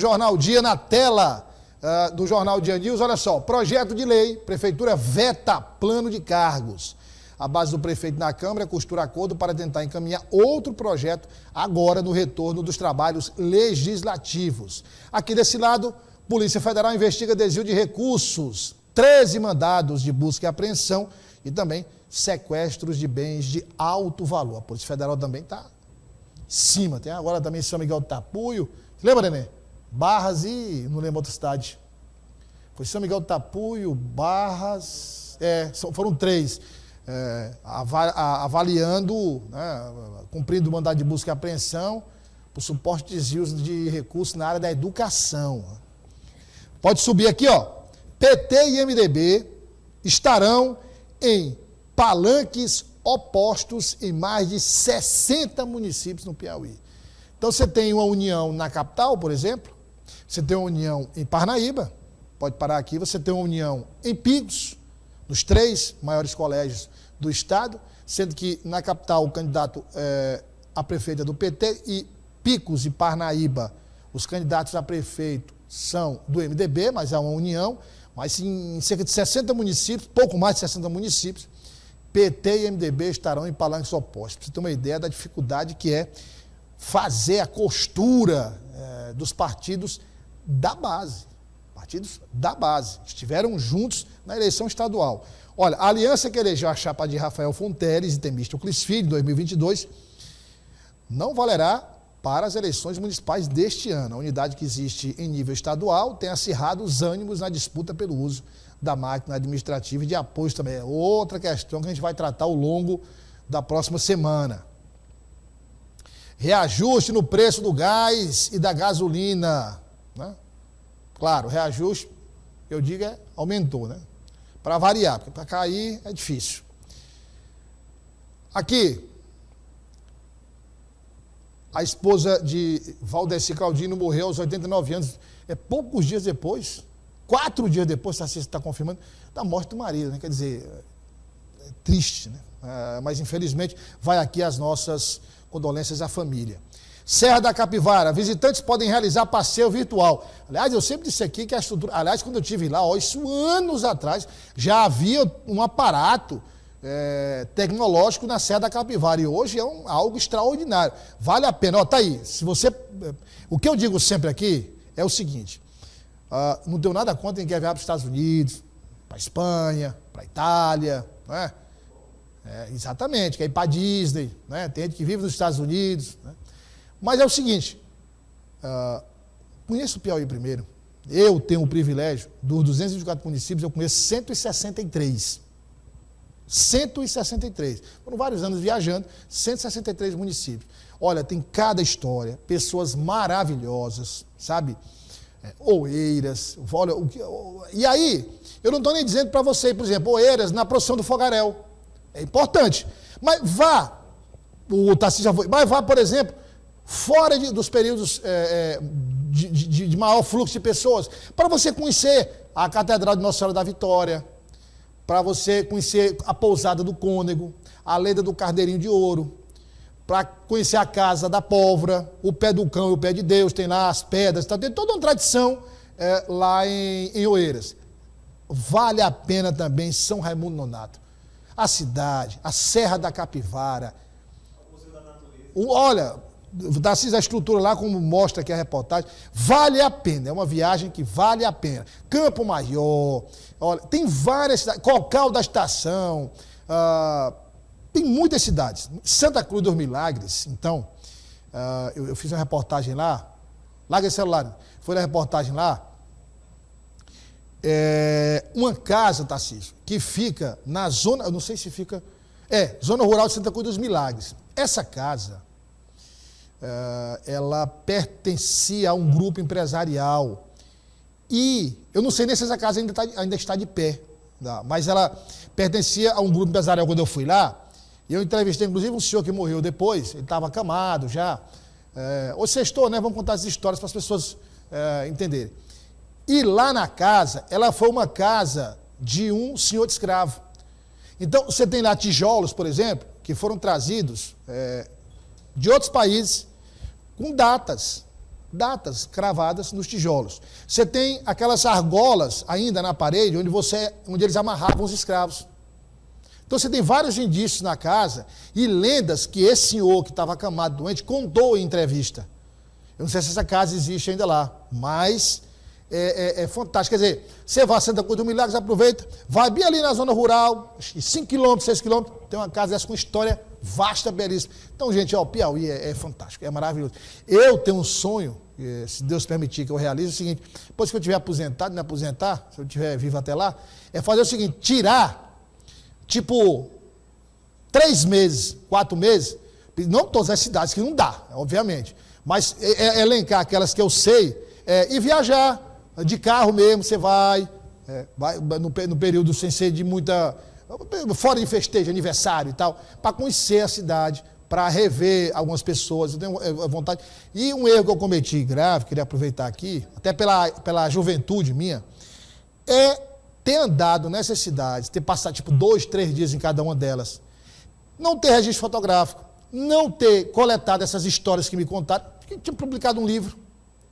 Jornal Dia na tela do Jornal Dia News. Olha só, projeto de lei, prefeitura veta plano de cargos. A base do prefeito na Câmara costura acordo para tentar encaminhar outro projeto agora no retorno dos trabalhos legislativos. Aqui desse lado, Polícia Federal investiga desvio de recursos, 13 mandados de busca e apreensão e também sequestros de bens de alto valor. A Polícia Federal também está em cima. Tem agora também São Miguel do Tapuio. Lembra, Nenê? Barras e não lembro outra cidade. Foi São Miguel do Tapuio, Barras, foram 3, avaliando, né, cumprindo o mandado de busca e apreensão por supostos desvios de recursos na área da educação. Pode subir aqui, ó. PT e MDB estarão em palanques opostos em mais de 60 municípios no Piauí. Então você tem uma união na capital, por exemplo, você tem uma união em Parnaíba, pode parar aqui, você tem uma união em Picos, nos 3 maiores colégios do estado, sendo que na capital o candidato a prefeito é do PT e Picos e Parnaíba, os candidatos a prefeito são do MDB, mas há uma união, mas em cerca de 60 municípios, pouco mais de 60 municípios, PT e MDB estarão em palanques opostos. Para você ter uma ideia da dificuldade que é fazer a costura dos partidos da base. Partidos da base. Estiveram juntos na eleição estadual. Olha, a aliança que elegeu a chapa de Rafael Fonteles e Temístocles Filho em 2022 não valerá para as eleições municipais deste ano. A unidade que existe em nível estadual tem acirrado os ânimos na disputa pelo uso da máquina administrativa e de apoio também. É outra questão que a gente vai tratar ao longo da próxima semana. Reajuste no preço do gás e da gasolina, né? Claro, reajuste, eu digo, aumentou, né? Para variar, porque para cair é difícil. Aqui, a esposa de Valdeci Claudino morreu aos 89 anos, poucos dias depois, 4 dias depois, você está confirmando, da morte do marido, né? Quer dizer, é triste, né? Mas infelizmente vai aqui as nossas condolências à família. Serra da Capivara, visitantes podem realizar passeio virtual. Aliás, eu sempre disse aqui que a estrutura... Aliás, quando eu estive lá, isso anos atrás, já havia um aparato tecnológico na Serra da Capivara. E hoje é algo extraordinário. Vale a pena. Ó, tá aí. Se você... O que eu digo sempre aqui é o seguinte. Não tenho nada contra quem quer viajar para os Estados Unidos, para a Espanha, para a Itália, não é? Exatamente, quer ir para a Disney, né? Tem gente que vive nos Estados Unidos, né? Mas é o seguinte, conheço o Piauí primeiro, eu tenho o privilégio, dos 224 municípios, eu conheço 163. 163. Foram vários anos viajando, 163 municípios. Olha, tem cada história, pessoas maravilhosas, sabe? Oeiras, olha, e aí, eu não estou nem dizendo para você, por exemplo, Oeiras na procissão do Fogaréu. É importante. Mas vá, o Tarcísio já foi, mas vá, por exemplo, fora dos períodos de maior fluxo de pessoas, para você conhecer a Catedral de Nossa Senhora da Vitória, para você conhecer a Pousada do Cônego, a Lenda do Cardeirinho de Ouro, para conhecer a Casa da Pólvora, o Pé do Cão e o Pé de Deus, tem lá as pedras, tá, tem toda uma tradição lá em Oeiras. Vale a pena também São Raimundo Nonato. A cidade, a Serra da Capivara. O Museu da Natureza. Olha, a estrutura lá, como mostra aqui a reportagem, vale a pena, é uma viagem que vale a pena. Campo Maior, olha, tem várias cidades, Cocal da Estação, tem muitas cidades. Santa Cruz dos Milagres, então, eu fiz uma reportagem lá, larga esse celular, foi na reportagem lá, uma casa, Tarcísio, que fica na zona, eu não sei se fica, zona rural de Santa Cruz dos Milagres. Essa casa, ela pertencia a um grupo empresarial e eu não sei nem se essa casa ainda está de pé, mas ela pertencia a um grupo empresarial quando eu fui lá, e eu entrevistei inclusive um senhor que morreu depois, ele estava acamado já, hoje sextou, né? Vamos contar as histórias para as pessoas entenderem. E lá na casa, ela foi uma casa de um senhor de escravo. Então, você tem lá tijolos, por exemplo, que foram trazidos de outros países, com datas. datas cravadas nos tijolos. Você tem aquelas argolas ainda na parede onde eles amarravam os escravos. Então você tem vários indícios na casa e lendas que esse senhor que estava acamado doente contou em entrevista. Eu não sei se essa casa existe ainda lá, mas é fantástico. Quer dizer, você vai a Santa Cruz do Milagres, aproveita, vai bem ali na zona rural, 5 km, 6 km, tem uma casa dessa com história vasta, belíssima. Então, gente, ó, o Piauí é fantástico, é maravilhoso. Eu tenho um sonho, se Deus permitir que eu realize, é o seguinte: depois que eu estiver aposentado, me aposentar, se eu estiver vivo até lá, é fazer o seguinte: tirar, tipo, 3 meses, 4 meses, não todas as cidades, que não dá, obviamente, mas elencar aquelas que eu sei, e viajar, de carro mesmo, você vai no período sem ser de muita, fora de festejo, aniversário e tal, para conhecer a cidade, para rever algumas pessoas, eu tenho vontade. E um erro que eu cometi grave, queria aproveitar aqui, até pela juventude minha, é ter andado nessas cidades, ter passado tipo 2, 3 dias em cada uma delas, não ter registro fotográfico, não ter coletado essas histórias que me contaram, que tinha publicado um livro.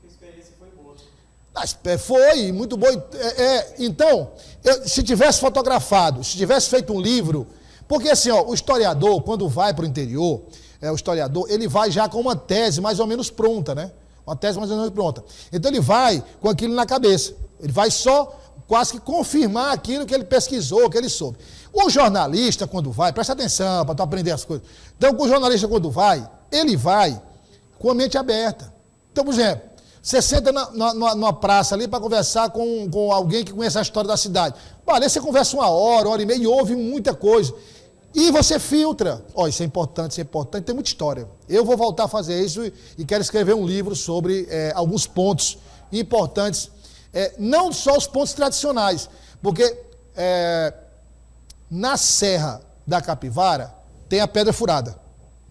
A experiência foi boa. Foi, muito boa. Então, se tivesse fotografado, se tivesse feito um livro, porque assim, ó, o historiador, quando vai para o interior, o historiador, ele vai já com uma tese mais ou menos pronta, né? Uma tese mais ou menos pronta. Então ele vai com aquilo na cabeça. Ele vai só quase que confirmar aquilo que ele pesquisou, que ele soube. O jornalista, quando vai, presta atenção para tu aprender as coisas. Então, o jornalista, quando vai, ele vai com a mente aberta. Então, por exemplo, você senta numa praça ali para conversar com alguém que conhece a história da cidade. Olha, você conversa 1 hora e meia e ouve muita coisa. E você filtra. Ó, isso é importante, tem muita história. Eu vou voltar a fazer isso e quero escrever um livro sobre alguns pontos importantes. Não só os pontos tradicionais, porque na Serra da Capivara tem a Pedra Furada,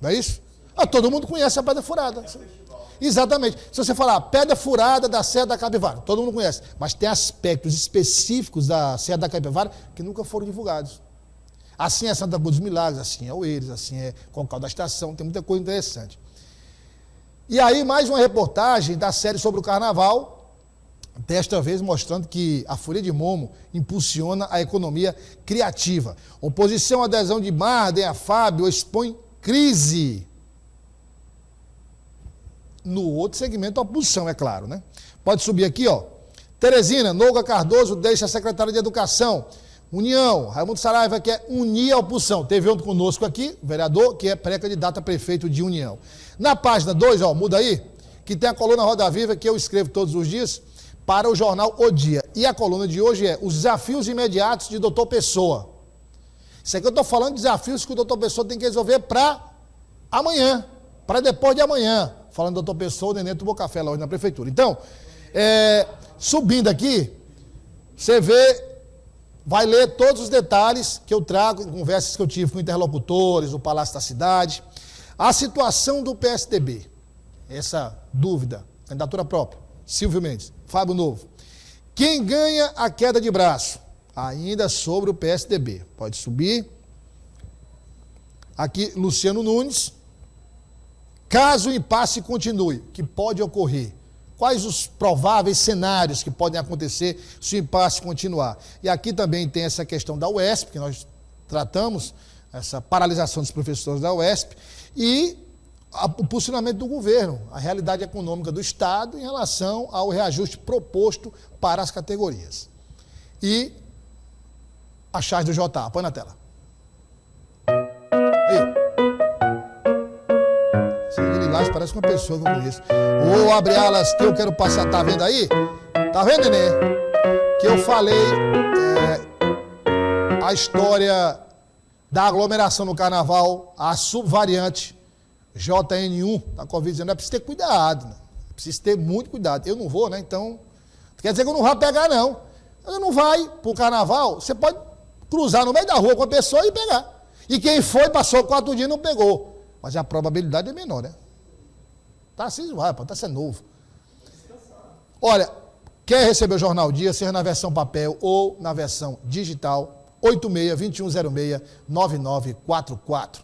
não é isso? Todo mundo conhece a Pedra Furada. Exatamente. Se você falar Pedra Furada da Serra da Capivara, todo mundo conhece, mas tem aspectos específicos da Serra da Capivara que nunca foram divulgados. Assim é Santa Cruz dos Milagres, assim é Oeiras, assim é Concal da Estação, tem muita coisa interessante. E aí mais uma reportagem da série sobre o Carnaval, desta vez mostrando que a Folha de Momo impulsiona a economia criativa. Oposição à adesão de Marden a Fábio expõe crise. No outro segmento, a oposição, é claro, né? Pode subir aqui, ó. Teresina, Nouga Cardoso deixa a secretária de Educação. União, Raimundo Saraiva quer unir a oposição. Teve outro conosco aqui, vereador, que é pré-candidato a prefeito de União. Na página 2, ó, muda aí, que tem a coluna Roda Viva, que eu escrevo todos os dias, para o jornal O Dia. E a coluna de hoje é os desafios imediatos de Dr. Pessoa. Isso aqui eu estou falando de desafios que o Dr. Pessoa tem que resolver para amanhã, para depois de amanhã. Falando do Dr. Pessoa, o Nenê tomou café lá hoje na prefeitura. Então, subindo aqui, você vai ler todos os detalhes que eu trago em conversas que eu tive com interlocutores, o Palácio da Cidade. A situação do PSDB, essa dúvida, candidatura própria, Silvio Mendes, Fábio Novo. Quem ganha a queda de braço? Ainda sobre o PSDB. Pode subir. Aqui, Luciano Nunes. Caso o impasse continue, que pode ocorrer? Quais os prováveis cenários que podem acontecer se o impasse continuar? E aqui também tem essa questão da UESP, que nós tratamos, essa paralisação dos professores da UESP, e o posicionamento do governo, a realidade econômica do Estado em relação ao reajuste proposto para as categorias. E a charge do JA. Põe na tela. Aí. Lilás parece uma pessoa que eu conheço. Ô, abre alas que eu quero passar. Tá vendo aí? Tá vendo, Nenê? Que eu falei a história da aglomeração no carnaval, a subvariante JN1 da Covid-19. É preciso ter cuidado, né? Preciso ter muito cuidado. Eu não vou, né? Então, quer dizer que eu não vou pegar, não. Eu não vai pro carnaval, você pode cruzar no meio da rua com a pessoa e pegar. E quem foi, passou 4 dias e não pegou. Mas a probabilidade é menor, né? Tá assim, vai, pode estar sendo novo. Olha, quer receber o Jornal Dia, seja na versão papel ou na versão digital, 86-2106-9944.